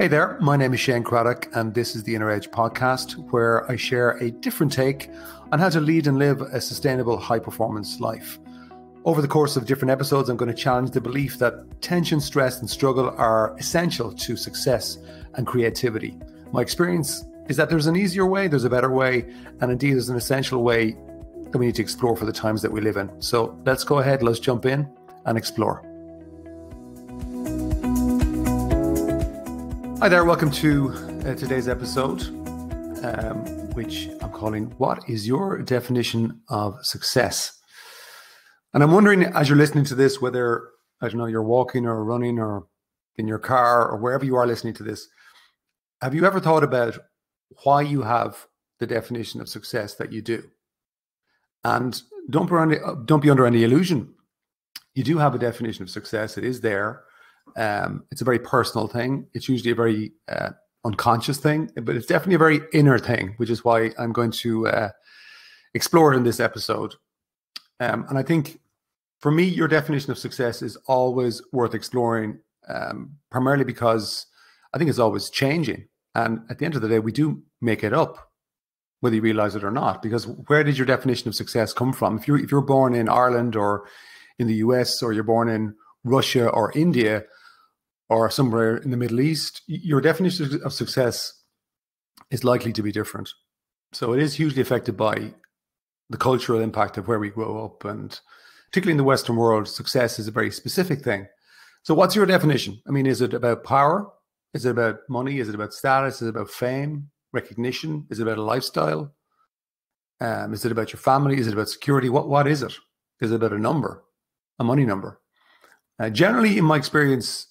Hey there, my name is Shane Craddock, and this is the Inner Edge podcast, where I share a different take on how to lead and live a sustainable high-performance life. Over the course of different episodes, I'm going to challenge the belief that tension, stress, and struggle are essential to success and creativity. My experience is that there's an easier way, there's a better way, and indeed there's an essential way that we need to explore for the times that we live in. So let's go ahead, let's jump in and explore. Hi there, welcome to today's episode, which I'm calling, What is Your Definition of Success? And I'm wondering, as you're listening to this, whether, I don't know, you're walking or running or in your car or wherever you are listening to this, have you ever thought about why you have the definition of success that you do? And don't be under any illusion. You do have a definition of success. It is there. It's a very personal thing. It's usually a very unconscious thing, but it's definitely a very inner thing, which is why I'm going to explore it in this episode. And I think for me, your definition of success is always worth exploring, primarily because I think it's always changing. And at the end of the day, we do make it up, whether you realize it or not, because where did your definition of success come from? If you're born in Ireland or in the US, or you're born in Russia or India or somewhere in the Middle East, your definition of success is likely to be different. So it is hugely affected by the cultural impact of where we grow up. And particularly in the Western world, success is a very specific thing. So what's your definition? I mean, is it about power? Is it about money? Is it about status? Is it about fame, recognition? Is it about a lifestyle? Is it about your family? Is it about security? What is it? Is it about a number, a money number? Generally, in my experience,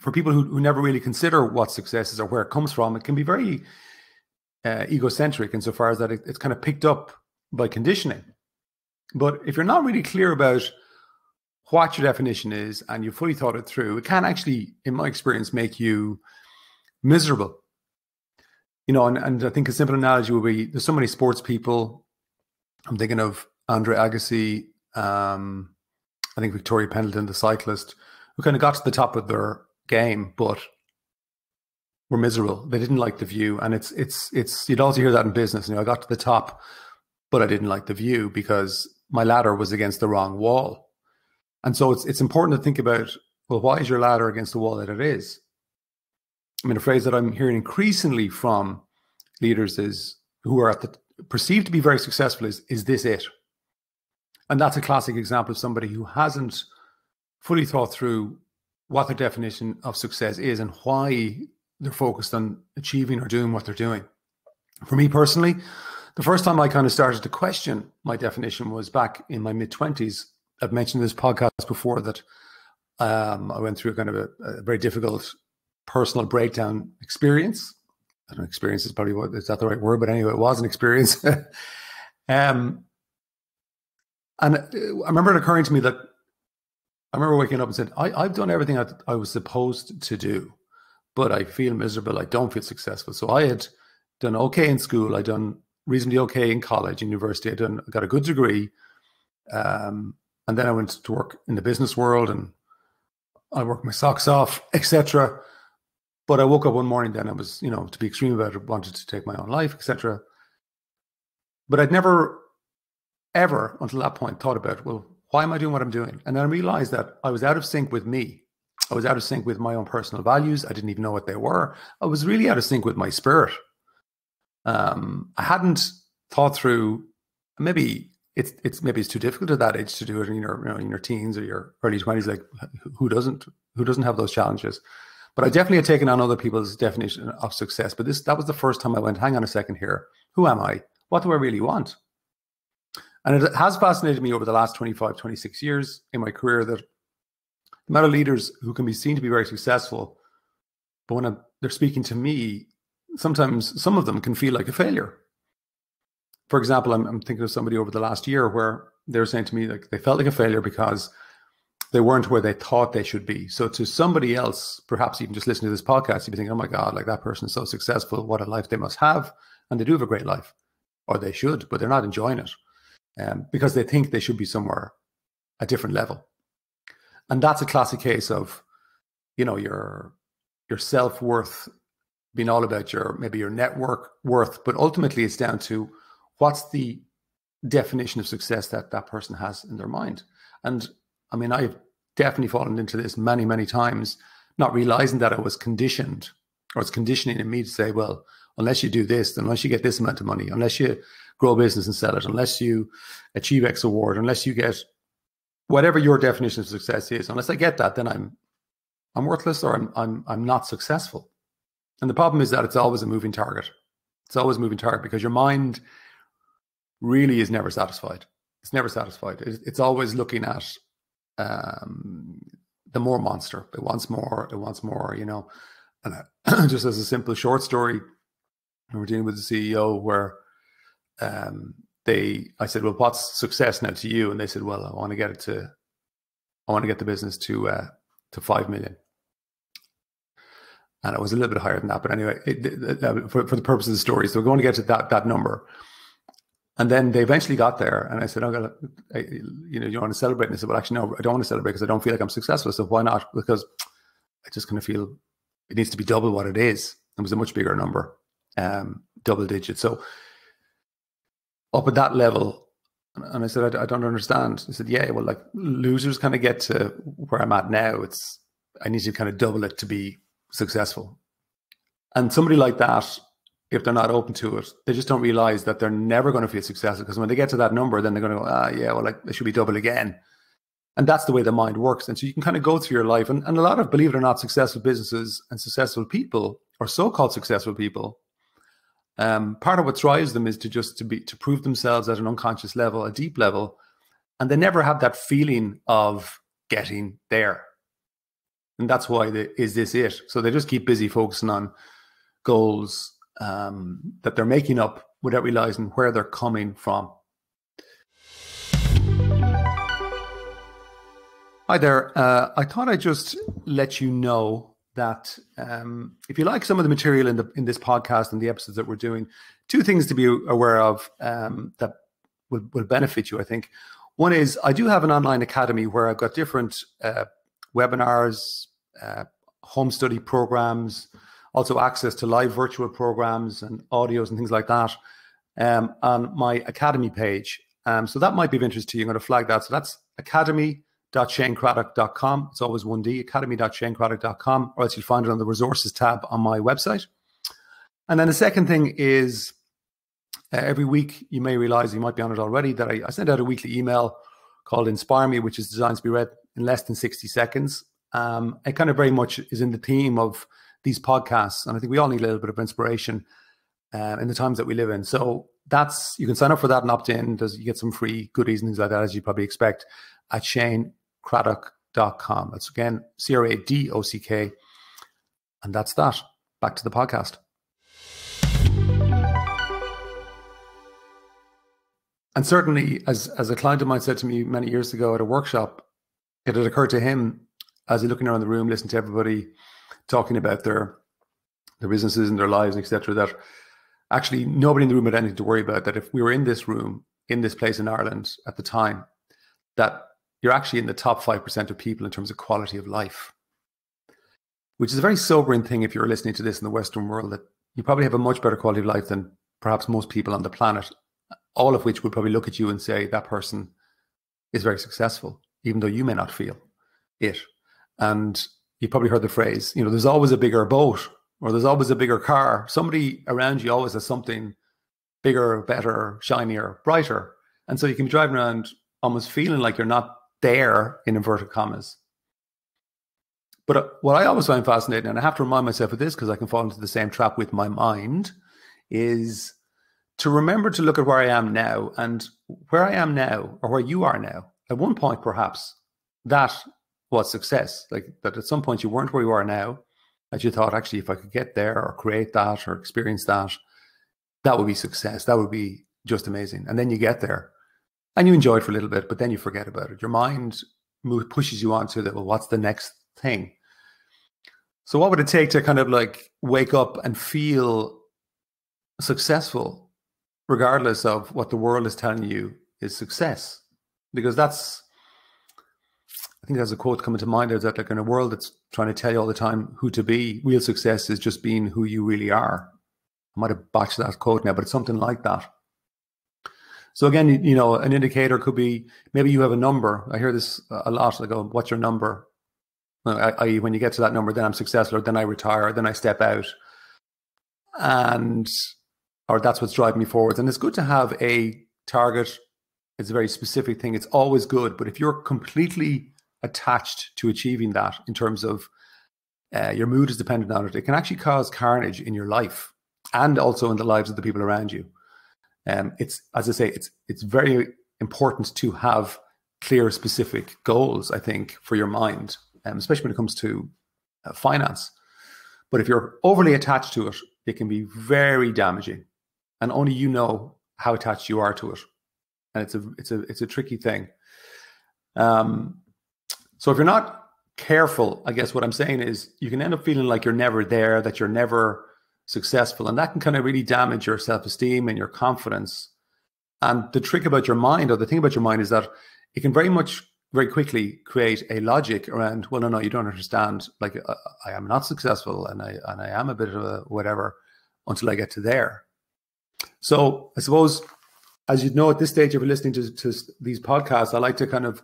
for people who never really consider what success is or where it comes from, it can be very egocentric insofar as that it's kind of picked up by conditioning. But if you're not really clear about what your definition is and you've fully thought it through, it can actually, in my experience, make you miserable. You know, and I think a simple analogy would be, there's so many sports people. I'm thinking of Andre Agassi, I think Victoria Pendleton, the cyclist, who kind of got to the top of their game, but were miserable. They didn't like the view. And it's you'd also hear that in business. You know, I got to the top, but I didn't like the view because my ladder was against the wrong wall. And so it's important to think about, well, why is your ladder against the wall that it is? I mean, a phrase that I'm hearing increasingly from leaders who are perceived to be very successful is this it? And that's a classic example of somebody who hasn't fully thought through what their definition of success is and why they're focused on achieving or doing what they're doing. For me personally, the first time I kind of started to question my definition was back in my mid-20s. I've mentioned in this podcast before that I went through kind of a very difficult personal breakdown experience. I don't know, experience is probably is that the right word? But anyway, it was an experience. And I remember it occurring to me that I remember waking up and said, I've done everything I was supposed to do, but I feel miserable. I don't feel successful. So I had done okay in school. I'd done reasonably okay in college, university. I got a good degree. And then I went to work in the business world and I worked my socks off, etc. But I woke up one morning, then I was, you know, to be extreme about it, wanted to take my own life, etc. But I'd never ever until that point thought about, well, why am I doing what I'm doing? And then I realized that I was out of sync with me. I was out of sync with my own personal values. I didn't even know what they were. I was really out of sync with my spirit. I hadn't thought through, maybe it's too difficult at that age to do it in your teens or your early 20s. Like who doesn't have those challenges? But I definitely had taken on other people's definition of success. But that was the first time I went, hang on a second here. Who am I? What do I really want? And it has fascinated me over the last 25, 26 years in my career that the amount of leaders who can be seen to be very successful, but when they're speaking to me, sometimes some of them can feel like a failure. For example, I'm thinking of somebody over the last year where they're saying to me like they felt like a failure because they weren't where they thought they should be. So to somebody else, perhaps even just listening to this podcast, you'd be thinking, oh my God, like that person is so successful. What a life they must have. And they do have a great life, or they should, but they're not enjoying it. Because they think they should be somewhere a different level. And that's a classic case of, you know, you're your self-worth being all about maybe your network worth, but ultimately it's down to what's the definition of success that that person has in their mind. And I mean, I've definitely fallen into this many, many times, not realizing that I was conditioned, or it's conditioning in me to say, well, unless you do this, unless you get this amount of money, unless you grow a business and sell it, unless you achieve X award, unless you get whatever your definition of success is, unless I get that, then I'm worthless, or I'm not successful. And the problem is that it's always a moving target. It's always a moving target because your mind really is never satisfied. It's never satisfied. It's always looking at the more monster. It wants more. It wants more, you know. And just as a simple short story, we were dealing with the CEO where I said, well, what's success now to you? And they said, well, I want to get the business to 5 million. And it was a little bit higher than that, but anyway, for the purpose of the story, so we're going to get to that number. And then they eventually got there, and I said, you want to celebrate? And they said, well, actually, no, I don't want to celebrate because I don't feel like I'm successful. So why not? Because I just kind of feel it needs to be double what it is. It was a much bigger number, double digit. So up at that level, and I said, I don't understand. He said, yeah, well, like losers kind of get to where I'm at now. I need to kind of double it to be successful. And somebody like that, if they're not open to it, they just don't realize that they're never going to feel successful, because when they get to that number, then they're going to go, yeah, well, like it should be double again. And that's the way the mind works. And so you can kind of go through your life, and a lot of, believe it or not, successful businesses and successful people, or so-called successful people, part of what drives them is to prove themselves at an unconscious level, a deep level, and they never have that feeling of getting there. And that's why is this it? So they just keep busy focusing on goals that they're making up without realizing where they're coming from. Hi there. I thought I'd just let you know that if you like some of the material in this podcast and the episodes that we're doing, two things to be aware of that will benefit you, I think. One is I do have an online academy where I've got different webinars, home study programs, also access to live virtual programs and audios and things like that on my academy page. So that might be of interest to you. I'm going to flag that. So that's academy.shanecraddock.com. It's always one D, academy.shanecraddock.com, or else you'll find it on the resources tab on my website. And then the second thing is every week, you may realize, you might be on it already, that I send out a weekly email called Inspire Me, which is designed to be read in less than 60 seconds. It kind of very much is in the theme of these podcasts. And I think we all need a little bit of inspiration in the times that we live in. So you can sign up for that and opt in. You get some free goodies and things like that, as you probably expect, at ShaneCraddock.com. That's again, CRADOCK. And that's that. Back to the podcast. And certainly, as a client of mine said to me many years ago at a workshop, it had occurred to him as he's looking around the room, listening to everybody talking about their businesses and their lives, etc., that actually nobody in the room had anything to worry about. That if we were in this room, in this place in Ireland at the time, that you're actually in the top 5% of people in terms of quality of life, which is a very sobering thing if you're listening to this in the Western world, that you probably have a much better quality of life than perhaps most people on the planet, all of which would probably look at you and say that person is very successful, even though you may not feel it. And you probably heard the phrase, there's always a bigger boat, or there's always a bigger car. Somebody around you always has something bigger, better, shinier, brighter. And so you can be driving around almost feeling like you're not there, in inverted commas. But what I always find fascinating, and I have to remind myself of this because I can fall into the same trap with my mind, is to remember to look at where I am now, and where I am now, or where you are now. At one point, perhaps, that was success. Like that at some point you weren't where you are now, that you thought, actually, if I could get there or create that or experience that, that would be success. That would be just amazing. And then you get there and you enjoy it for a little bit, but then you forget about it. Your mind pushes you on to well, what's the next thing? So what would it take to kind of like wake up and feel successful, regardless of what the world is telling you is success? Because that's think there's a quote coming to mind is that, like, in a world that's trying to tell you all the time who to be, real success is just being who you really are. I might have botched that quote now, but it's something like that. So again, an indicator could be, maybe you have a number. I hear this a lot. I go, what's your number? I.e., when you get to that number, then I'm successful, or then I retire, or then I step out. Or that's what's driving me forward. And it's good to have a target. It's a very specific thing. It's always good. But if you're completely attached to achieving that in terms of your mood is dependent on it, it can actually cause carnage in your life and also in the lives of the people around you. It's, as I say, it's very important to have clear, specific goals, I think, for your mind, especially when it comes to finance. But if you're overly attached to it, it can be very damaging, and only you know how attached you are to it. And it's a tricky thing. So if you're not careful, I guess what I'm saying is you can end up feeling like you're never there, that you're never successful, and that can kind of really damage your self-esteem and your confidence. And the trick about your mind, or the thing about your mind, is that it can very quickly create a logic around, well, no, you don't understand. Like, I am not successful, and I am a bit of a whatever until I get to there. So I suppose, as you'd know, at this stage, if you're listening to these podcasts, I like to kind of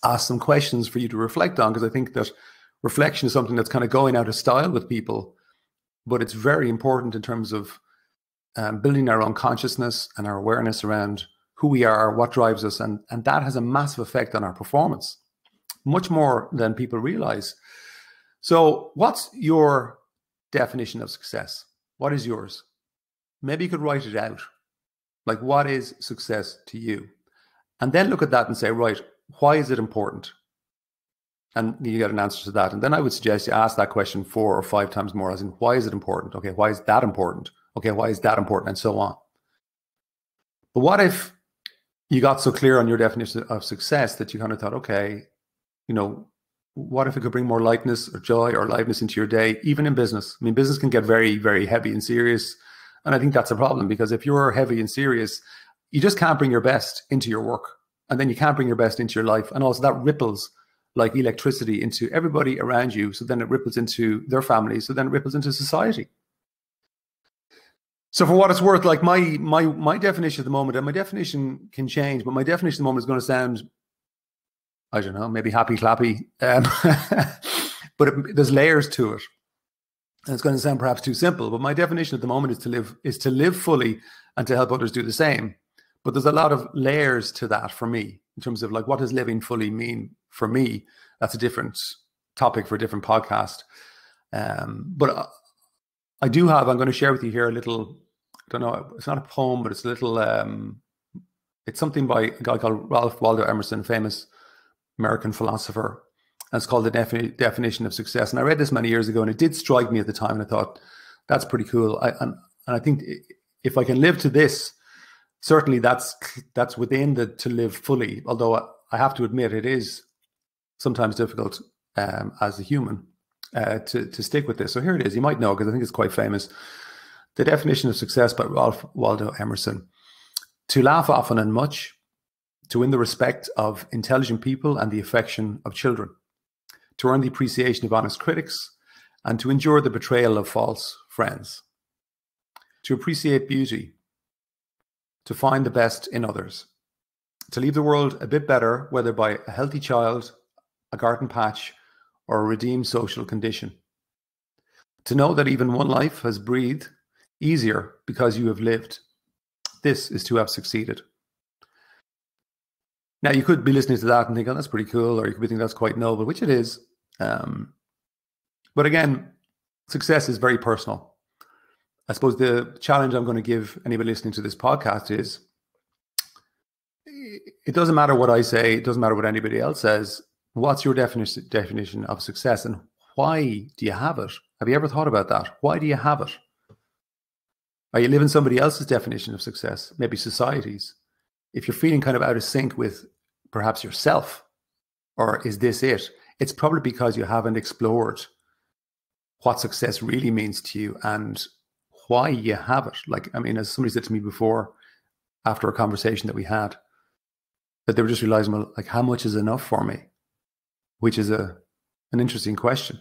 ask some questions for you to reflect on, because I think that reflection is something that's kind of going out of style with people, but it's very important in terms of building our own consciousness and our awareness around who we are, what drives us, and that has a massive effect on our performance, much more than people realize. So what's your definition of success? What is yours? Maybe you could write it out. Like, what is success to you? And then look at that and say, right, why is it important? And you get an answer to that. And then I would suggest you ask that question 4 or 5 times more, as in, why is it important? Okay, why is that important? Okay, why is that important? And so on. But what if you got so clear on your definition of success that you kind of thought, okay, what if it could bring more lightness or joy or liveliness into your day, even in business? I mean, business can get very, very heavy and serious. And I think that's a problem, because if you're heavy and serious, you just can't bring your best into your work. And then you can't bring your best into your life. And also that ripples like electricity into everybody around you. So then it ripples into their families. So then it ripples into society. So for what it's worth, like my definition at the moment, and my definition can change, but my definition at the moment is going to sound, I don't know, maybe happy clappy. But there's layers to it. And it's going to sound perhaps too simple, but my definition at the moment is to live fully and to help others do the same. But there's a lot of layers to that for me, in terms of like, what does living fully mean for me? That's a different topic for a different podcast. But I'm going to share with you here a little, I don't know, it's not a poem, but it's a little, it's something by a guy called Ralph Waldo Emerson, famous American philosopher. And it's called The Definition of Success. And I read this many years ago, and it did strike me at the time. And I thought, that's pretty cool. And I think if I can live to this, certainly that's within to live fully. Although I have to admit, it is sometimes difficult as a human to stick with this. So here it is. You might know, because I think it's quite famous. The Definition of Success by Ralph Waldo Emerson. To laugh often and much, to win the respect of intelligent people and the affection of children, to earn the appreciation of honest critics, and to endure the betrayal of false friends, to appreciate beauty, to find the best in others, to leave the world a bit better, whether by a healthy child, a garden patch, or a redeemed social condition, to know that even one life has breathed easier because you have lived. This is to have succeeded. Now, you could be listening to that and think, oh, that's pretty cool, or you could be thinking that's quite noble, which it is. But again, success is very personal. I suppose the challenge I'm going to give anybody listening to this podcast is, it doesn't matter what I say, it doesn't matter what anybody else says. What's your definition of success, and why do you have it? Have you ever thought about that? Why do you have it? Are you living somebody else's definition of success? Maybe society's. If you're feeling kind of out of sync with perhaps yourself, or is this it? It's probably because you haven't explored what success really means to you and why you have it. Like, I mean, as somebody said to me before, after a conversation that we had, that they were just realizing, well, like, how much is enough for me? which is an interesting question.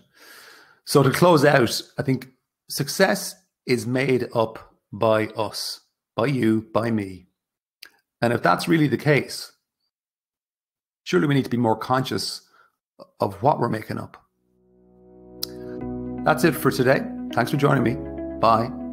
So to close out, I think success is made up by us, by you, by me. And if that's really the case, surely we need to be more conscious of what we're making up. That's it for today. Thanks for joining me. Bye.